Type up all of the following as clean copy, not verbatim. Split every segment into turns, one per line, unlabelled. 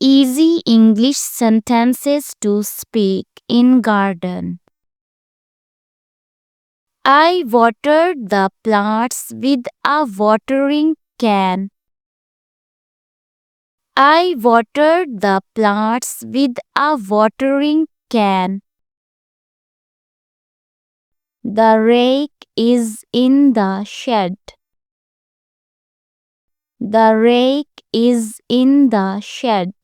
Easy English sentences to speak in garden. I watered the plants with a watering can. I watered the plants with a watering can. The rake is in the shed. The rake is in the shed.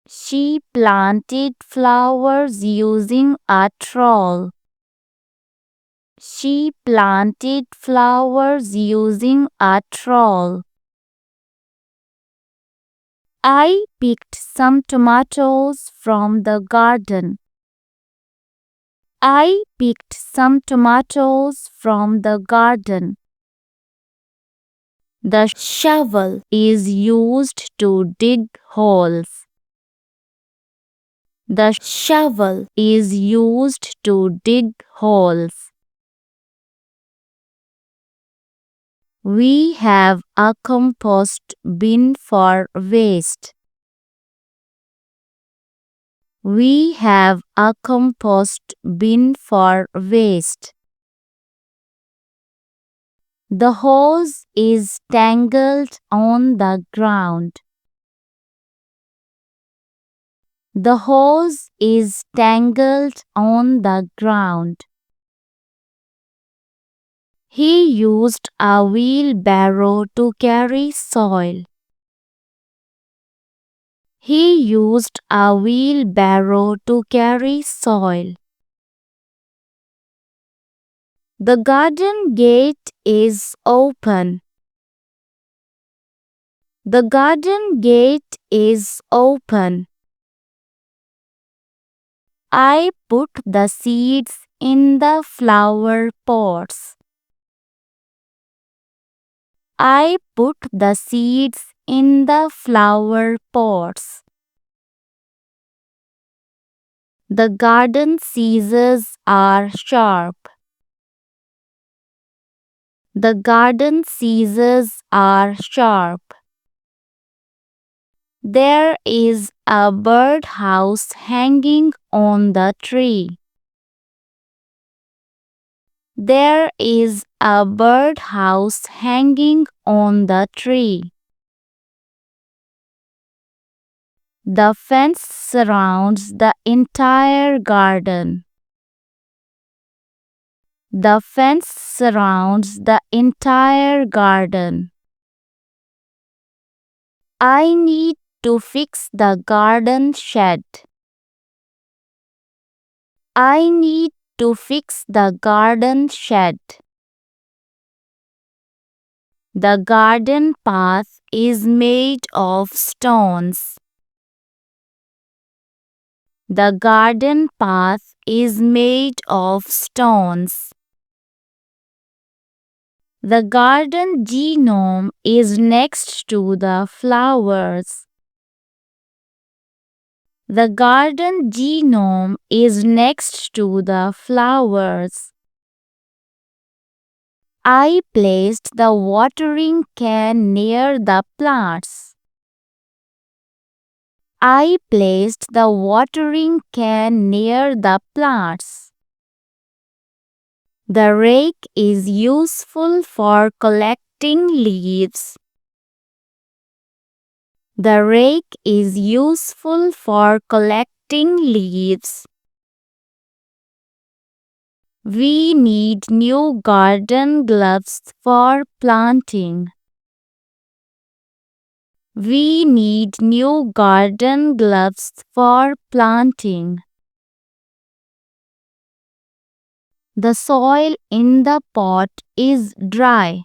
She planted flowers using a trowel. She planted flowers using a trowel. I picked some tomatoes from the garden. I picked some tomatoes from the garden. The shovel is used to dig holes. The shovel is used to dig holes. We have a compost bin for waste. We have a compost bin for waste. The hose is tangled on the ground. The hose is tangled on the ground. He used a wheelbarrow to carry soil. He used a wheelbarrow to carry soil. The garden gate is open. The garden gate is open. I put the seeds in the flower pots. I put the seeds in the flower pots. The garden scissors are sharp. The garden scissors are sharp. There is a birdhouse hanging on the tree. There is a birdhouse hanging on the tree. The fence surrounds the entire garden. The fence surrounds the entire garden. I need to fix the garden shed. I need to fix the garden shed. The garden path is made of stones. The garden path is made of stones. The garden genome is next to the flowers. The garden genome is next to the flowers. I placed the watering can near the plants. I placed the watering can near the plants. The rake is useful for collecting leaves. The rake is useful for collecting leaves. We need new garden gloves for planting. We need new garden gloves for planting. The soil in the pot is dry.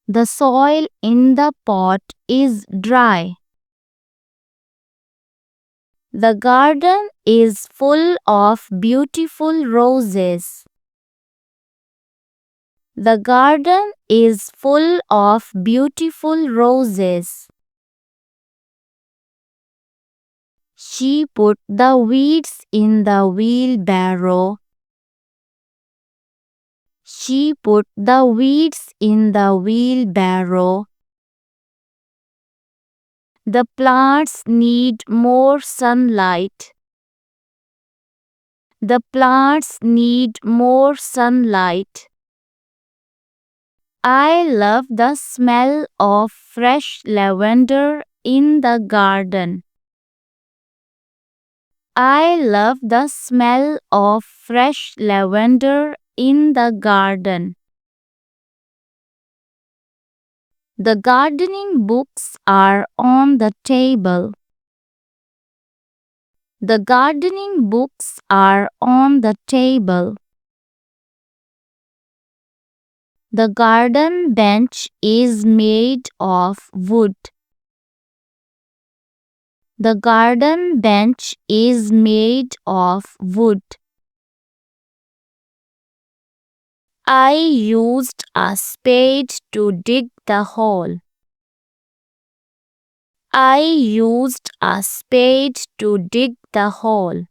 The soil in the pot is dry. The garden is full of beautiful roses. The garden is full of beautiful roses. She put the weeds in the wheelbarrow. She put the weeds in the wheelbarrow. The plants need more sunlight. The plants need more sunlight. I love the smell of fresh lavender in the garden. I love the smell of fresh lavender in the garden. The gardening books are on the table. The gardening books are on the table. The garden bench is made of wood. The garden bench is made of wood. I used a spade to dig the hole. I used a spade to dig the hole.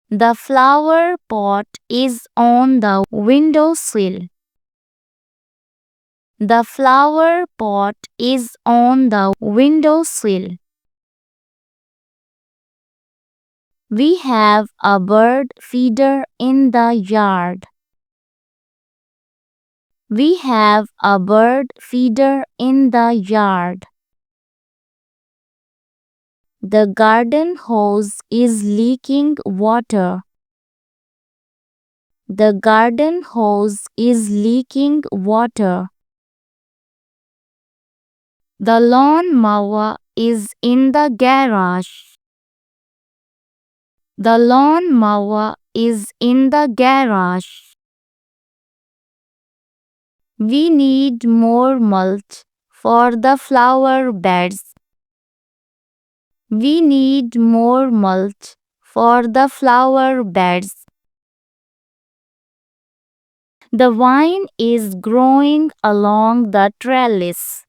The flower pot is on the windowsill. The flower pot is on the windowsill. We have a bird feeder in the yard. We have a bird feeder in the yard. The garden hose is leaking water. The garden hose is leaking water. The lawn mower is in the garage. The lawn mower is in the garage. We need more mulch for the flower beds. We need more mulch for the flower beds. The vine is growing along the trellis.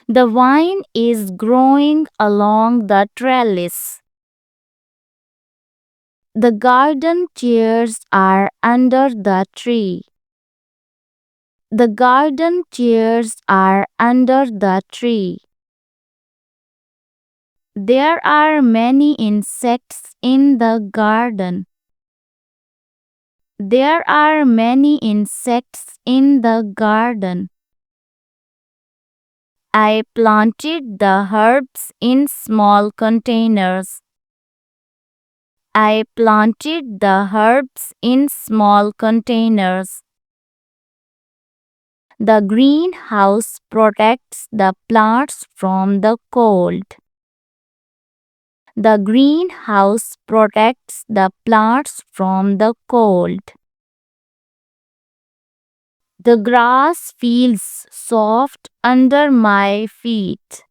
The vine is growing along the trellis. The garden chairs are under the tree. The garden chairs are under the tree. There are many insects in the garden. There are many insects in the garden. I planted the herbs in small containers. I planted the herbs in small containers. The greenhouse protects the plants from the cold. The greenhouse protects the plants from the cold. The grass feels soft under my feet.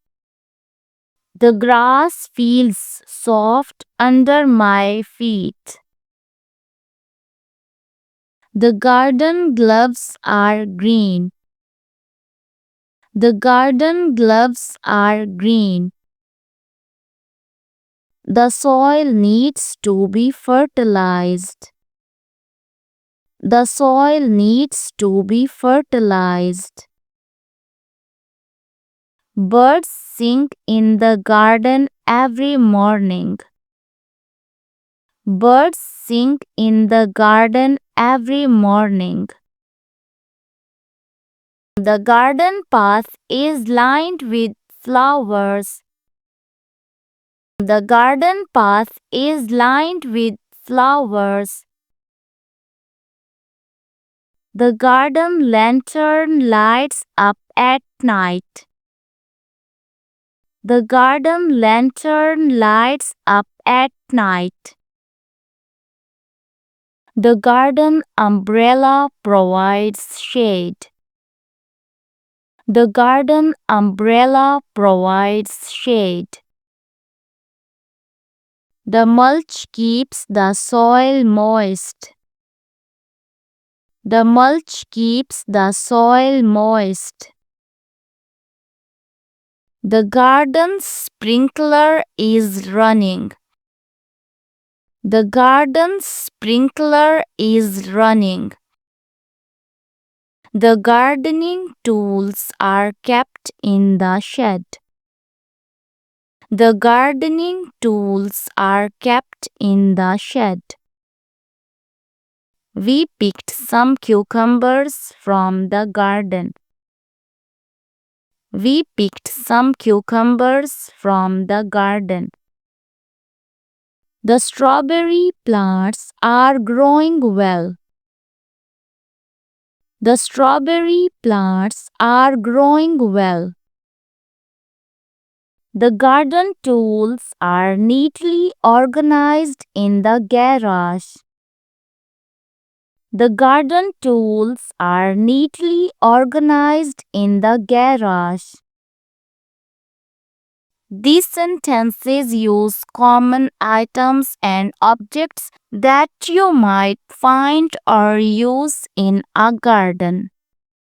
The grass feels soft under my feet. The garden gloves are green. The garden gloves are green. The soil needs to be fertilized. The soil needs to be fertilized. Birds sing in the garden every morning. Birds sing in the garden every morning. The garden path is lined with flowers. The garden path is lined with flowers. The garden lantern lights up at night. The garden lantern lights up at night. The garden umbrella provides shade. The garden umbrella provides shade. The mulch keeps the soil moist. The mulch keeps the soil moist. The garden sprinkler is running. The garden sprinkler is running. The gardening tools are kept in the shed. The gardening tools are kept in the shed. We picked some cucumbers from the garden. We picked some cucumbers from the garden. The strawberry plants are growing well. The strawberry plants are growing well. The garden tools are neatly organized in the garage. The garden tools are neatly organized in the garage. These sentences use common items and objects that you might find or use in a garden.